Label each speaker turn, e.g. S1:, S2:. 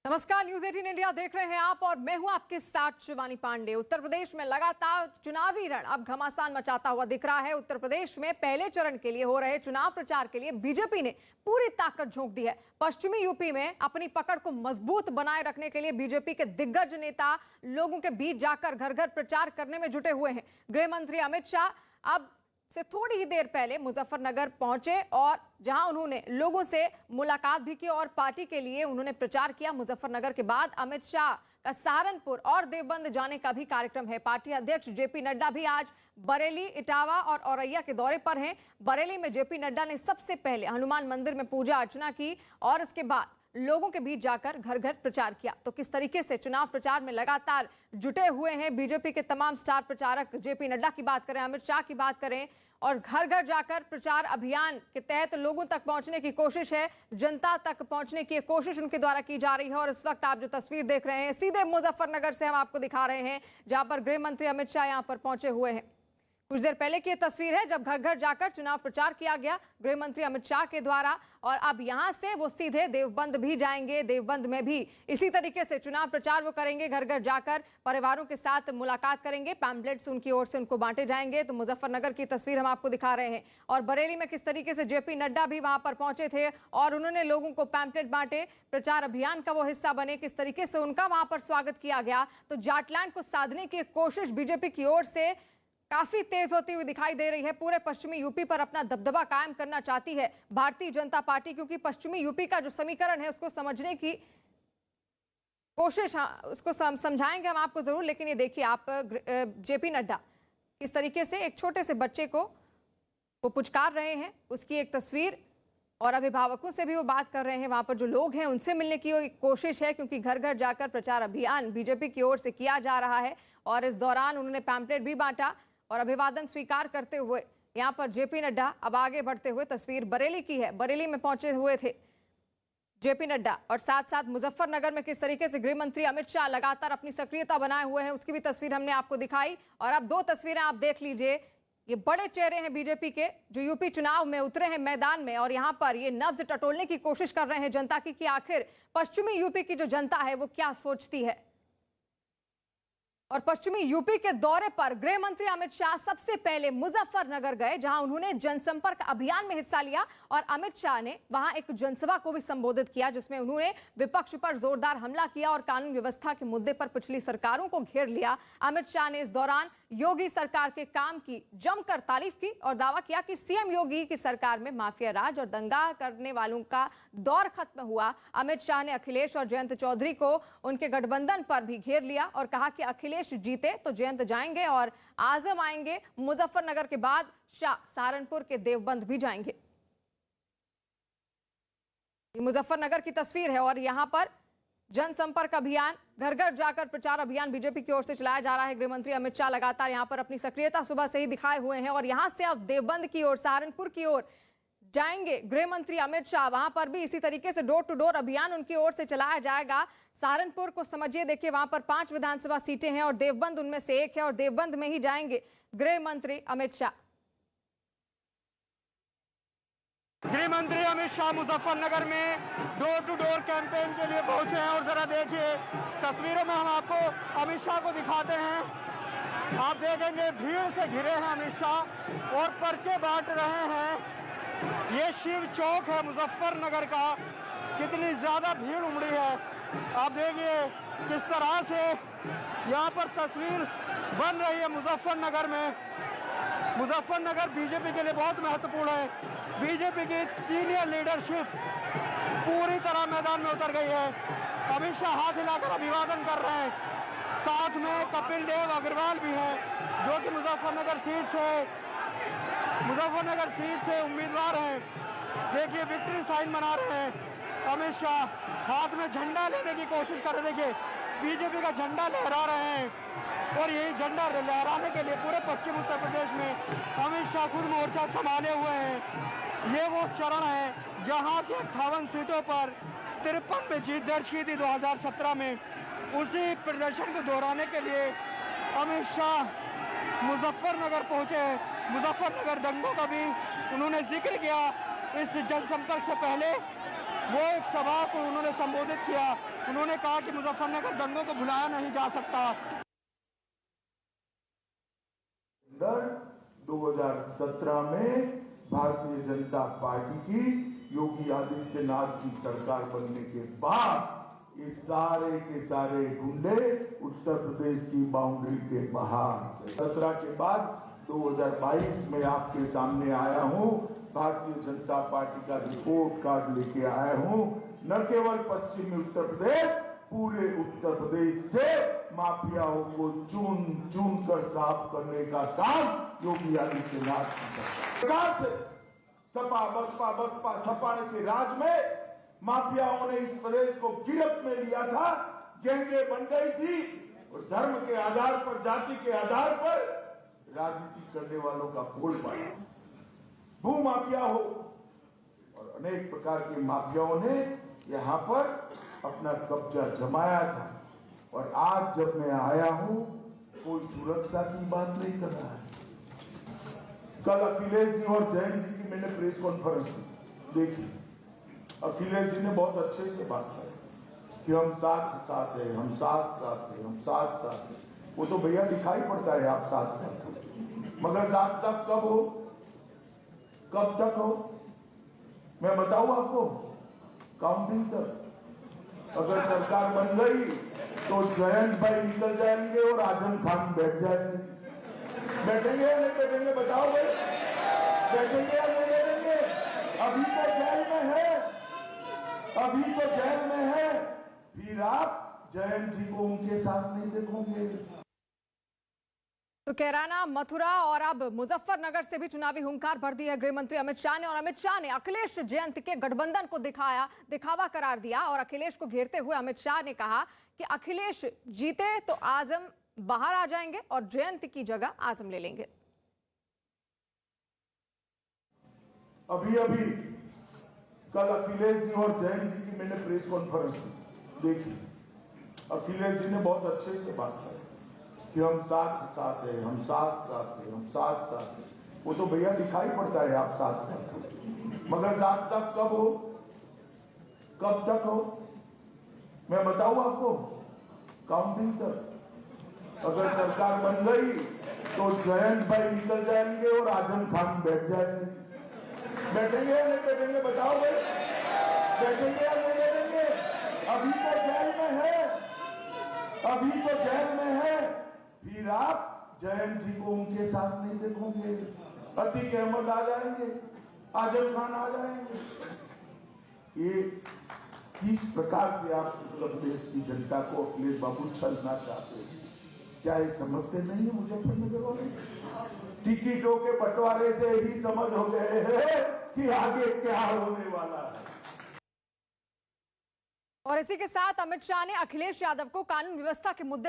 S1: नमस्कार, news 18 India देख रहे हैं आप और मैं हूं आपके साथ शिवानी पांडे। उत्तर प्रदेश में लगातार चुनावी रण अब घमासान मचाता हुआ दिख रहा है। उत्तर प्रदेश में पहले चरण के लिए हो रहे चुनाव प्रचार के लिए बीजेपी ने पूरी ताकत झोंक दी है। पश्चिमी यूपी में अपनी पकड़ को मजबूत बनाए रखने के लिए बीजेपी के दिग्गज नेता लोगों के बीच जाकर घर घर प्रचार करने में जुटे हुए हैं। गृह मंत्री अमित शाह अब से थोड़ी ही देर पहले मुजफ्फरनगर पहुंचे और जहां उन्होंने लोगों से मुलाकात भी की और पार्टी के लिए उन्होंने प्रचार किया। मुजफ्फरनगर के बाद अमित शाह का सहारनपुर और देवबंद जाने का भी कार्यक्रम है। पार्टी अध्यक्ष जेपी नड्डा भी आज बरेली, इटावा और औरैया के दौरे पर हैं। बरेली में जेपी नड्डा ने सबसे पहले हनुमान मंदिर में पूजा अर्चना की और इसके बाद लोगों के बीच जाकर घर घर प्रचार किया। तो किस तरीके से चुनाव प्रचार में लगातार जुटे हुए हैं बीजेपी के तमाम स्टार प्रचारक, जेपी नड्डा की बात करें, अमित शाह की बात करें, और घर घर जाकर प्रचार अभियान के तहत लोगों तक पहुंचने की कोशिश है, जनता तक पहुंचने की कोशिश उनके द्वारा की जा रही है। और इस वक्त आप जो तस्वीर देख रहे हैं सीधे मुजफ्फरनगर से हम आपको दिखा रहे हैं, जहां पर गृह मंत्री अमित शाह यहां पर पहुंचे हुए हैं। कुछ देर पहले की तस्वीर है जब घर घर जाकर चुनाव प्रचार किया गया गृह मंत्री अमित शाह के द्वारा, और अब यहां से वो सीधे देवबंद भी जाएंगे। देवबंद में भी इसी तरीके से चुनाव प्रचार वो करेंगे, घर घर जाकर परिवारों के साथ मुलाकात करेंगे, पैम्पलेट्स उनकी ओर से उनको बांटे जाएंगे। तो मुजफ्फरनगर की तस्वीर हम आपको दिखा रहे हैं और बरेली में किस तरीके से जेपी नड्डा भी वहां पर पहुंचे थे और उन्होंने लोगों को पैम्पलेट बांटे, प्रचार अभियान का वो हिस्सा बने, किस तरीके से उनका वहां पर स्वागत किया गया। तो जाटलैंड को साधने की कोशिश बीजेपी की ओर से काफी तेज होती हुई दिखाई दे रही है। पूरे पश्चिमी यूपी पर अपना दबदबा कायम करना चाहती है भारतीय जनता पार्टी, क्योंकि पश्चिमी यूपी का जो समीकरण है उसको समझने की कोशिश, उसको समझाएंगे हम आपको जरूर। लेकिन ये देखिए आप जेपी नड्डा किस तरीके से एक छोटे से बच्चे को वो पुचकार रहे हैं, उसकी एक तस्वीर, और अभिभावकों से भी वो बात कर रहे हैं। वहां पर जो लोग हैं उनसे मिलने की कोशिश है, क्योंकि घर घर जाकर प्रचार अभियान बीजेपी की ओर से किया जा रहा है। और इस दौरान उन्होंने पैम्पलेट भी बांटा और अभिवादन स्वीकार करते हुए यहां पर जेपी नड्डा अब आगे बढ़ते हुए, तस्वीर बरेली की है, बरेली में पहुंचे हुए थे जेपी नड्डा, और साथ साथ मुजफ्फरनगर में किस तरीके से गृह मंत्री अमित शाह लगातार अपनी सक्रियता बनाए हुए हैं उसकी भी तस्वीर हमने आपको दिखाई। और अब दो तस्वीरें आप देख लीजिए, ये बड़े चेहरे हैं बीजेपी के जो यूपी चुनाव में उतरे हैं मैदान में, और यहां पर ये नब्ज टटोलने की कोशिश कर रहे हैं जनता की कि आखिर पश्चिमी यूपी की जो जनता है वो क्या सोचती है। और पश्चिमी यूपी के दौरे पर गृह मंत्री अमित शाह सबसे पहले मुजफ्फरनगर गए, जहां उन्होंने जनसंपर्क अभियान में हिस्सा लिया और अमित शाह ने वहां एक जनसभा को भी संबोधित किया, जिसमें उन्होंने विपक्ष पर जोरदार हमला किया और कानून व्यवस्था के मुद्दे पर पिछली सरकारों को घेर लिया। अमित शाह ने इस दौरान योगी सरकार के काम की जमकर तारीफ की और दावा किया कि सीएम योगी की सरकार में माफिया राज और दंगा करने वालों का दौर खत्म हुआ। अमित शाह ने अखिलेश और जयंत चौधरी को उनके गठबंधन पर भी घेर लिया और कहा कि अखिलेश जीते तो जयंत जाएंगे और आजम आएंगे। मुजफ्फरनगर के बाद शाह सहारनपुर के देवबंद भी जाएंगे। ये मुजफ्फरनगर की तस्वीर है और यहां पर जनसंपर्क अभियान, घर घर जाकर प्रचार अभियान बीजेपी की ओर से चलाया जा रहा है। गृह मंत्री अमित शाह लगातार यहां पर अपनी सक्रियता सुबह से ही दिखाए हुए हैं और यहां से अब देवबंद की ओर, सहारनपुर की ओर जाएंगे गृह मंत्री अमित शाह। वहां पर भी इसी तरीके से डोर टू डोर अभियान उनकी ओर से चलाया जाएगा। सहारनपुर को समझिए, देखिए वहां पर 5 विधानसभा सीटें हैं और देवबंद उनमें से एक है, और देवबंद में ही जाएंगे गृह मंत्री अमित शाह।
S2: गृह मंत्री अमित शाह मुजफ्फरनगर में डोर टू डोर कैंपेन के लिए पहुंचे हैं और जरा देखिए तस्वीरों में हम आपको अमित शाह को दिखाते हैं। आप देखेंगे भीड़ से घिरे हैं अमित शाह और पर्चे बांट रहे हैं। ये शिव चौक है मुजफ्फरनगर का, कितनी ज्यादा भीड़ उमड़ी है। आप देखिए किस तरह से यहाँ पर तस्वीर बन रही है मुजफ्फरनगर में। मुजफ्फरनगर बीजेपी के लिए बहुत महत्वपूर्ण है। बीजेपी की सीनियर लीडरशिप पूरी तरह मैदान में उतर गई है। अमित शाह हाथ हिलाकर अभिवादन कर रहे हैं। साथ में कपिल देव अग्रवाल भी हैं जो कि मुजफ्फरनगर सीट से उम्मीदवार हैं। देखिए विक्ट्री साइन मना रहे हैं। अमित शाह हाथ में झंडा लेने की कोशिश कर रहे हैं। देखिए बीजेपी का झंडा लहरा रहे हैं और यही झंडा लहराने के लिए पूरे पश्चिम उत्तर प्रदेश में अमित शाह खुद मोर्चा संभाले हुए हैं। ये वो चरण है जहां की 58 सीटों पर 53 में जीत दर्ज की थी 2017 में। उसी प्रदर्शन को दोहराने के लिए अमित शाह मुजफ्फरनगर पहुंचे हैं। मुजफ्फरनगर दंगों का भी उन्होंने जिक्र किया इस जनसंपर्क से पहले। वो एक सभा को उन्होंने संबोधित किया। उन्होंने कहा कि मुजफ्फरनगर दंगों को भुलाया नहीं जा सकता।
S3: 2017 में भारतीय जनता पार्टी की योगी आदित्यनाथ की सरकार बनने के बाद ये सारे के सारे गुंडे उत्तर प्रदेश की बाउंड्री के बाहर 17 के बाद 2022 में आपके सामने आया हूं, भारतीय जनता पार्टी का रिपोर्ट कार्ड लेके आया हूं। न केवल पश्चिमी उत्तर प्रदेश, पूरे उत्तर प्रदेश से माफियाओं को चुन चुन कर साफ करने का काम योगी आदित्यनाथ की सरकार से सपा बसपा सपा के राज में माफियाओं ने इस प्रदेश को गिरफ्त में लिया था। गैंगे बन गई थी और धर्म के आधार पर, जाति के आधार पर राजनीति करने वालों का बोलबाला, भू माफिया हो और अनेक प्रकार के माफियाओं ने यहां पर अपना कब्जा जमाया था। और आज जब मैं आया हूं, कोई सुरक्षा की बात नहीं कर रहा है। कल अखिलेश जी और जैन जी की मैंने प्रेस कॉन्फ्रेंस देखी। अखिलेश जी ने बहुत अच्छे से बात की कि हम साथ साथ हैं, हम साथ साथ हैं, हम साथ साथ हैं। वो तो भैया दिखाई पड़ता है आप साथ साथ, मगर साथ साथ कब हो, कब तक हो, मैं बताऊं आपको, काउंटिंग तक। अगर सरकार बन गई तो जयंत भाई निकल जाएंगे और आजम खान बैठ जाएंगे। बैठेंगे या नहीं बैठेंगे बताओ भाई, बैठेंगे या नहीं बैठेंगे? अभी तो जेल में है, अभी तो जेल में है, फिर आप जयंत जी को उनके साथ नहीं देखोगे।
S1: तो कैराना, मथुरा और अब मुजफ्फरनगर से भी चुनावी हुंकार भर दी है गृह मंत्री अमित शाह ने। और अमित शाह ने अखिलेश जयंत के गठबंधन को दिखावा करार दिया और अखिलेश को घेरते हुए अमित शाह ने कहा कि अखिलेश जीते तो आजम बाहर आ जाएंगे और जयंत की जगह आजम ले लेंगे।
S3: अभी अभी कल अखिलेश जी और जयंत जी की मैंने प्रेस कॉन्फ्रेंस देखी। अखिलेश जी ने बहुत अच्छे से बात की कि हम साथ साथ हैं, हम साथ साथ हैं, हम साथ साथ हैं। वो तो भैया दिखाई पड़ता है आप साथ साथ, मगर साथ साथ कब हो, कब तक हो, मैं बताऊं आपको, काउंटिंग तक। अगर सरकार बन गई तो जयंत भाई निकल जाएंगे और आजम खान बैठ जाएंगे। बैठेंगे या नहीं बैठेंगे बताओ भाई, बैठेंगे या नहीं बैठेंगे? अभी तो जेल में है, अभी तो जेल में है, फिर आप जयंत जी को उनके साथ नहीं देखोगे। अतीक अहमद आ जाएंगे, आजम खान आ जाएंगे। ये किस प्रकार से आप उत्तर प्रदेश की जनता को अखिलेश बाबू छलना चाहते हैं? क्या ये समझते नहीं है मुजफ्फरनगर वाले? टिकटों के बंटवारे से ही समझ हो गए हैं कि आगे क्या होने वाला है।
S1: और इसी के साथ अमित शाह ने अखिलेश यादव को कानून व्यवस्था के मुद्दे